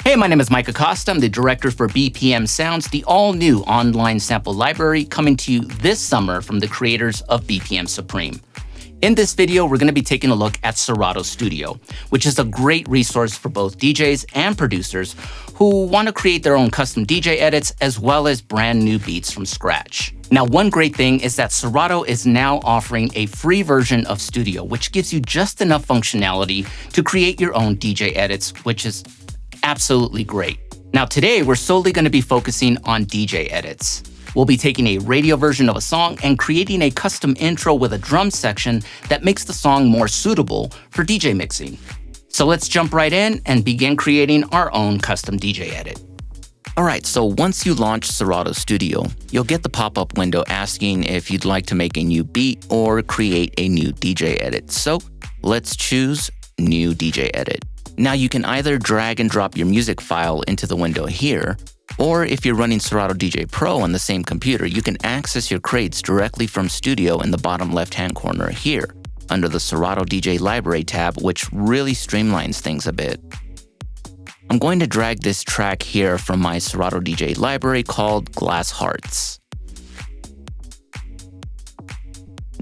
Hey, my name is Mike Acosta. I'm the director for BPM Sounds, the all-new online sample library coming to you this summer from the creators of BPM Supreme. In this video, we're going to be taking a look at Serato Studio, which is a great resource for both DJs and producers who want to create their own custom DJ edits as well as brand new beats from scratch. Now, one great thing is that Serato is now offering a free version of Studio, which gives you just enough functionality to create your own DJ edits, which is absolutely great. Now, today, we're solely going to be focusing on DJ edits. We'll be taking a radio version of a song and creating a custom intro with a drum section that makes the song more suitable for DJ mixing. So let's jump right in and begin creating our own custom DJ edit. Alright, so once you launch Serato Studio, you'll get the pop-up window asking if you'd like to make a new beat or create a new DJ edit. So let's choose New DJ Edit. Now you can either drag and drop your music file into the window here, or if you're running Serato DJ Pro on the same computer, you can access your crates directly from Studio in the bottom left-hand corner here, under the Serato DJ Library tab, which really streamlines things a bit. I'm going to drag this track here from my Serato DJ library called Glass Hearts.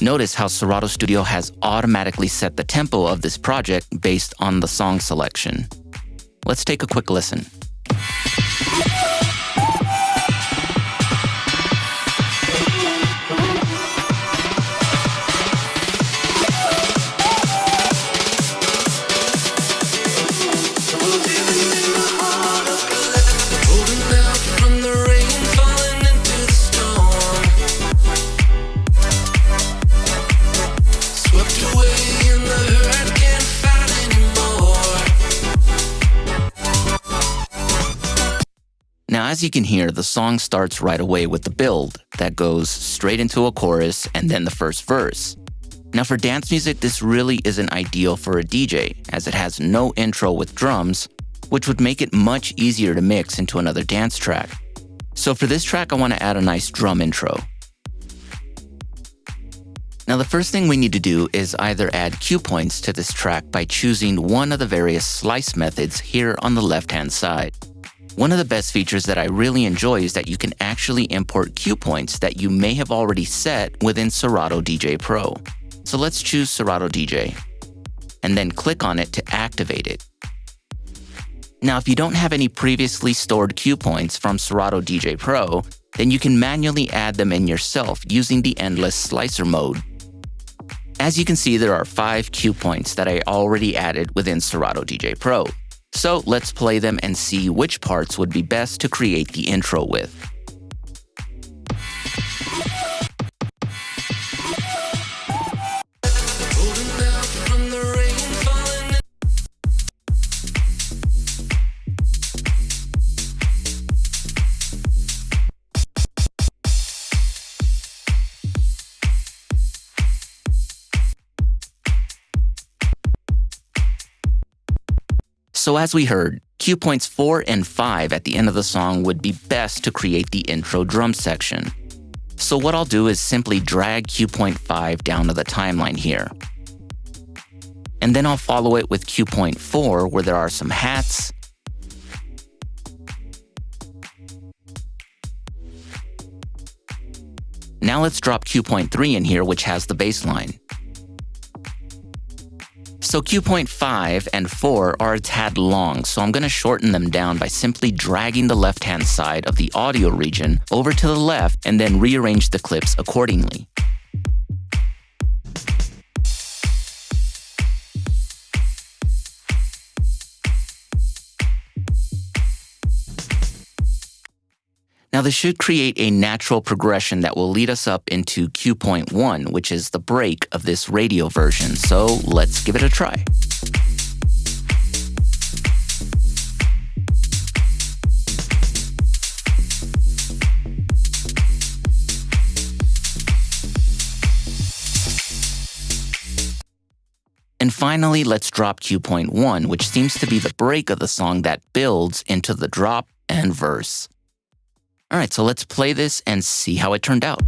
Notice how Serato Studio has automatically set the tempo of this project based on the song selection. Let's take a quick listen. Now, as you can hear, the song starts right away with the build that goes straight into a chorus and then the first verse. Now, for dance music, this really isn't ideal for a DJ, as it has no intro with drums, which would make it much easier to mix into another dance track. So for this track, I want to add a nice drum intro. Now, the first thing we need to do is either add cue points to this track by choosing one of the various slice methods here on the left-hand side. One of the best features that I really enjoy is that you can actually import cue points that you may have already set within Serato DJ Pro. So let's choose Serato DJ, and then click on it to activate it. Now, if you don't have any previously stored cue points from Serato DJ Pro, then you can manually add them in yourself using the endless slicer mode. As you can see, there are 5 cue points that I already added within Serato DJ Pro. So let's play them and see which parts would be best to create the intro with. So as we heard, cue points 4 and 5 at the end of the song would be best to create the intro drum section. So what I'll do is simply drag cue point 5 down to the timeline here. And then I'll follow it with cue point 4 where there are some hats, now let's drop cue point 3 in here, which has the bass line. So cue point 5 and 4 are a tad long, so I'm going to shorten them down by simply dragging the left-hand side of the audio region over to the left and then rearrange the clips accordingly. Now this should create a natural progression that will lead us up into cue point 1, which is the break of this radio version. So let's give it a try. And finally, let's drop cue point 1, which seems to be the break of the song that builds into the drop and verse. Alright, so let's play this and see how it turned out.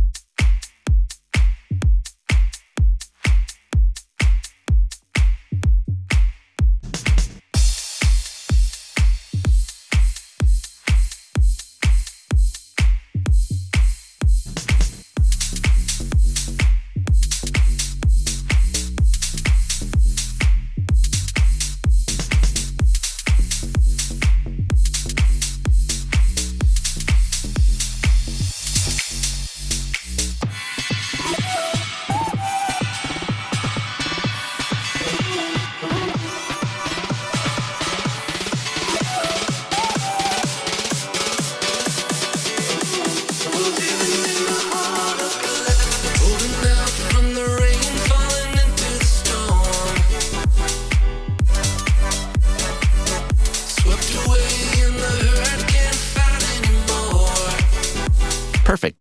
Perfect.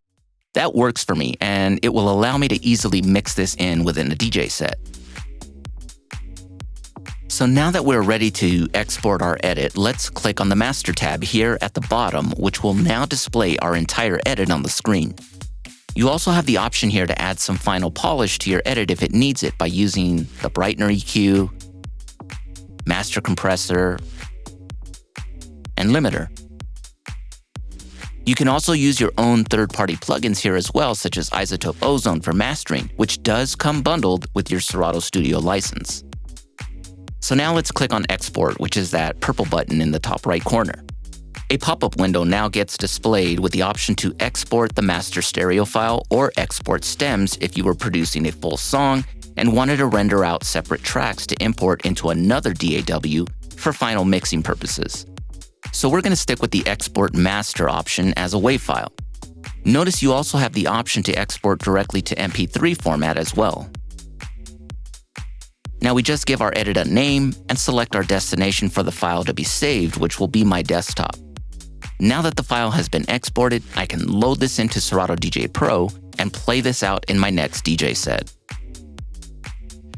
That works for me, and it will allow me to easily mix this in within a DJ set. So now that we're ready to export our edit, let's click on the Master tab here at the bottom, which will now display our entire edit on the screen. You also have the option here to add some final polish to your edit if it needs it by using the Brightener EQ, Master Compressor, and Limiter. You can also use your own third-party plugins here as well, such as Isotope Ozone for mastering, which does come bundled with your Serato Studio license. So now let's click on Export, which is that purple button in the top right corner. A pop-up window now gets displayed with the option to export the master stereo file or export stems if you were producing a full song and wanted to render out separate tracks to import into another DAW for final mixing purposes. So we're going to stick with the export master option as a WAV file. Notice you also have the option to export directly to MP3 format as well. Now we just give our edit a name and select our destination for the file to be saved, which will be my desktop. Now that the file has been exported, I can load this into Serato DJ Pro and play this out in my next DJ set.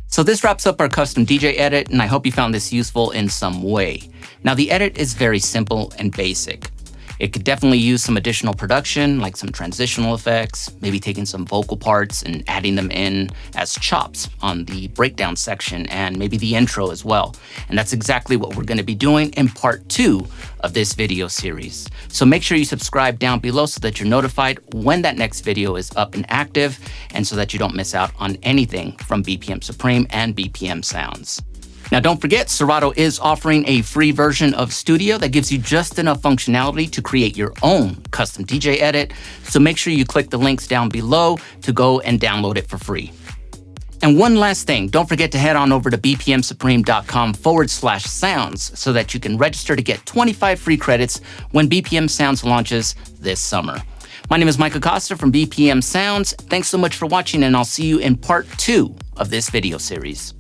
So this wraps up our custom DJ edit, and I hope you found this useful in some way. Now the edit is very simple and basic. It could definitely use some additional production, like some transitional effects, maybe taking some vocal parts and adding them in as chops on the breakdown section and maybe the intro as well. And that's exactly what we're going to be doing in part 2 of this video series. So make sure you subscribe down below so that you're notified when that next video is up and active, and so that you don't miss out on anything from BPM Supreme and BPM Sounds. Now, don't forget, Serato is offering a free version of Studio that gives you just enough functionality to create your own custom DJ edit. So make sure you click the links down below to go and download it for free. And one last thing, don't forget to head on over to bpmsupreme.com/sounds so that you can register to get 25 free credits when BPM Sounds launches this summer. My name is Mike Acosta from BPM Sounds. Thanks so much for watching, and I'll see you in part 2 of this video series.